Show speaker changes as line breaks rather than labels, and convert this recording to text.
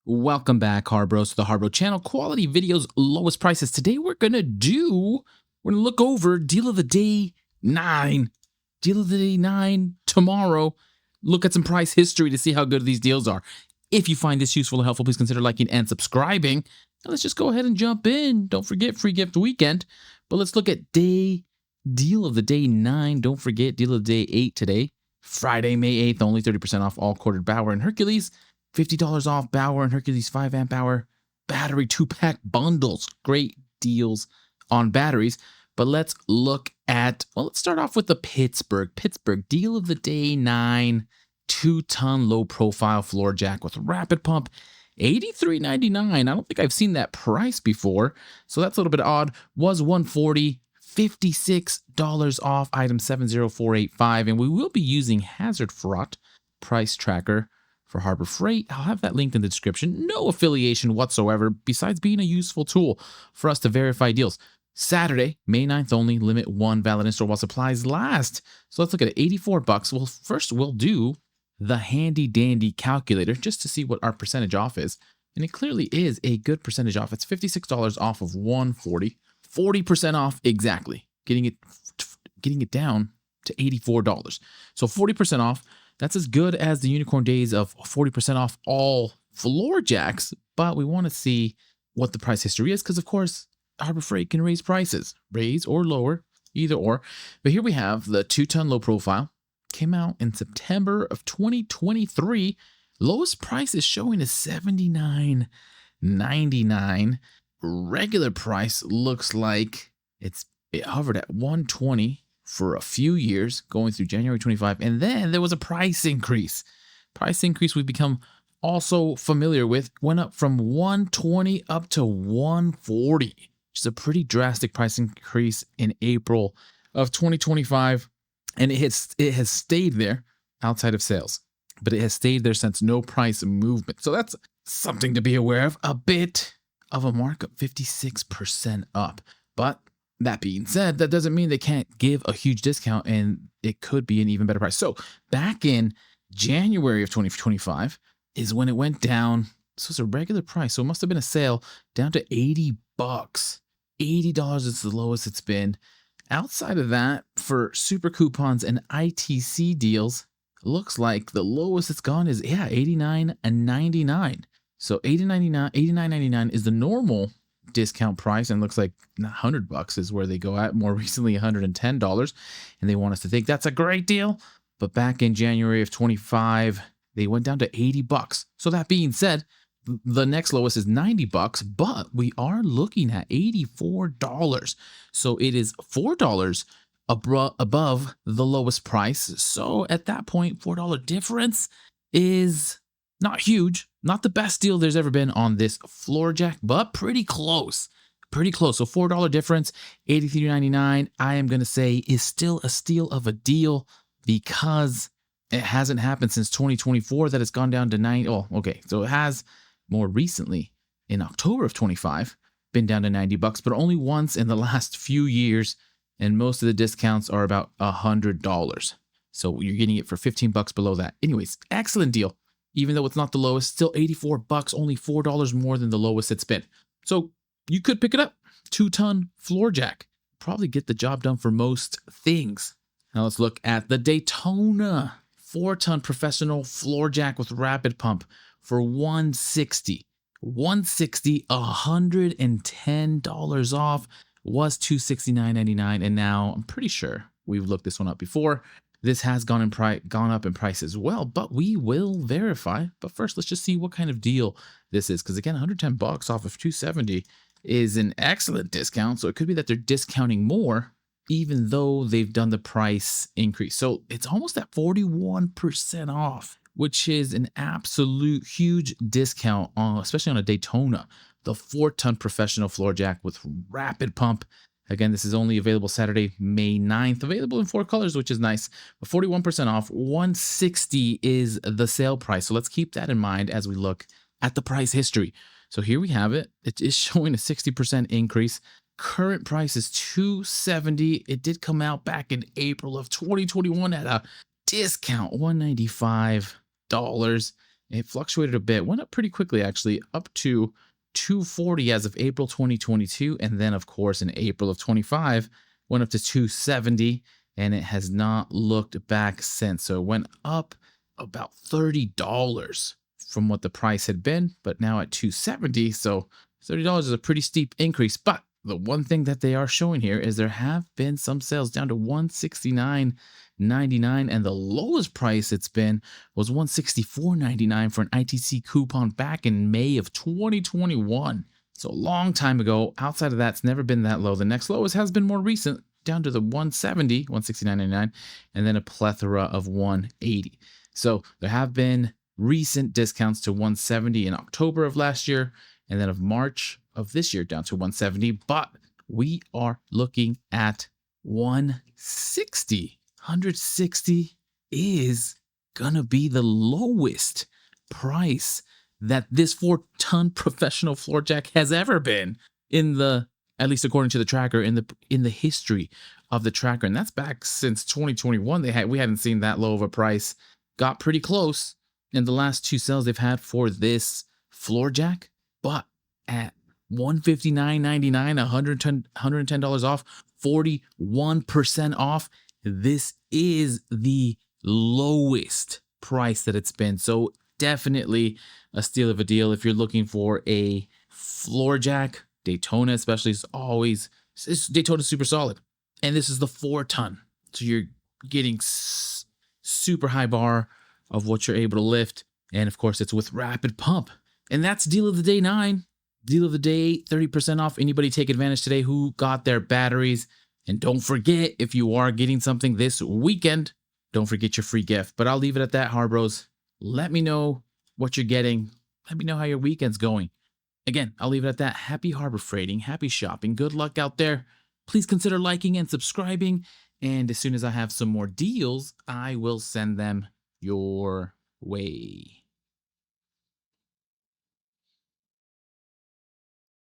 Welcome back, HARBROs, to the HARBRO channel. Quality videos, lowest prices. Today we're gonna look over Deal of the Day 9. Deal of the Day 9 tomorrow. Look at some price history to see how good these deals are. If you find this useful and helpful, please consider liking and subscribing. Now let's just go ahead and jump in. Don't forget free gift weekend. But let's look at Deal of the Day 9. Don't forget Deal of the Day 8 today. Friday, May 8th, only 30% off all quartered Bauer and Hercules. $50 off Bauer and Hercules 5 amp hour battery 2-pack bundles. Great deals on batteries. But let's look at, let's start off with the Pittsburgh Deal of the Day 9 2-ton low profile floor jack with rapid pump. $83.99. I don't think I've seen that price before, so that's a little bit odd. Was $140, $56 off item 70485, and we will be using Hazard Fraud price tracker for Harbor Freight. I'll have that linked in the description. No affiliation whatsoever, besides being a useful tool for us to verify deals. Saturday, May 9th only, limit 1, valid in-store while supplies last. So let's look at it, $84. Well, first we'll do the handy dandy calculator just to see what our percentage off is. And it clearly is a good percentage off. It's $56 off of $140, 40% off exactly, getting it down to $84. So 40% off. That's as good as the unicorn days of 40% off all floor jacks, but we want to see what the price history is because, of course, Harbor Freight can raise prices, raise or lower, either or. But here we have the 2-ton low profile. Came out in September of 2023. Lowest price is showing is $79.99. Regular price looks like it hovered at $120 for a few years, going through January 25, and then there was a price increase. Price increase we've become also familiar with, went up from $120 up to $140, which is a pretty drastic price increase in April of 2025, and it has stayed there outside of sales, but it has stayed there since. No price movement. So that's something to be aware of. A bit of a markup, 56% up, but that being said, that doesn't mean they can't give a huge discount, and it could be an even better price. So back in January of 2025 is when it went down. So it's a regular price. So it must have been a sale down to $80. $80 is the lowest it's been. Outside of that, for super coupons and ITC deals, looks like the lowest it's gone is, $89.99. So $89.99 is the normal discount price, and looks like $100 is where they go at. More recently, $110, and they want us to think that's a great deal. But back in January of 25, they went down to $80. So that being said, the next lowest is $90, but we are looking at $84. So it is $4 above the lowest price. So at that point, $4 difference is not huge, not the best deal there's ever been on this floor jack, but pretty close. Pretty close. So $4 difference, $83.99, I am going to say is still a steal of a deal because it hasn't happened since 2024 that it's gone down to $90. Oh, okay. So it has more recently in October of 25 been down to $90, but only once in the last few years. And most of the discounts are about $100. So you're getting it for $15 below that. Anyways, excellent deal. Even though it's not the lowest, still $84, only $4 more than the lowest it's been. So you could pick it up. 2-ton floor jack. Probably get the job done for most things. Now let's look at the Daytona 4-ton professional floor jack with rapid pump for $160. $110 off. Was $269.99, and now I'm pretty sure we've looked this one up before. This has gone up in price as well, but we will verify. But first, let's just see what kind of deal this is, because again, $110 off of $270 is an excellent discount. So it could be that they're discounting more, even though they've done the price increase. So it's almost at 41% off, which is an absolute huge discount, especially on a Daytona, the 4-ton professional floor jack with rapid pump. Again, this is only available Saturday, May 9th, available in 4 colors, which is nice. But 41% off, $160 is the sale price. So let's keep that in mind as we look at the price history. So here we have it. It is showing a 60% increase. Current price is $270. It did come out back in April of 2021 at a discount, $195. it fluctuated a bit, went up pretty quickly actually, up to 240 as of April 2022, and then of course in April of 25 went up to 270, and it has not looked back since. So it went up about $30 from what the price had been, but now at 270. So $30 is a pretty steep increase. But the one thing that they are showing here is there have been some sales down to $169.99, and the lowest price it's been was $164.99 for an ITC coupon back in May of 2021. So a long time ago. Outside of that, it's never been that low. The next lowest has been more recent, down to the 170, $169.99, and then a plethora of 180. So there have been recent discounts to 170 in October of last year, and then of March of this year down to 170. But we are looking at 160. 160 is gonna be the lowest price that this 4-ton professional floor jack has ever been in the, at least according to the tracker, in the history of the tracker. And that's back since 2021. We hadn't seen that low of a price. Got pretty close in the last 2 sales they've had for this floor jack, but at $159.99, $110 off, 41% off, this is the lowest price that it's been. So definitely a steal of a deal if you're looking for a floor jack. Daytona especially Daytona's super solid, and this is the 4-ton, so you're getting super high bar of what you're able to lift, and of course it's with rapid pump. And that's deal of the day 9. Deal of the day, 30% off. Anybody take advantage today who got their batteries. And don't forget, if you are getting something this weekend, don't forget your free gift. But I'll leave it at that, Harbros. Let me know what you're getting. Let me know how your weekend's going. Again, I'll leave it at that. Happy harbor freighting, happy shopping. Good luck out there. Please consider liking and subscribing. And as soon as I have some more deals, I will send them your way.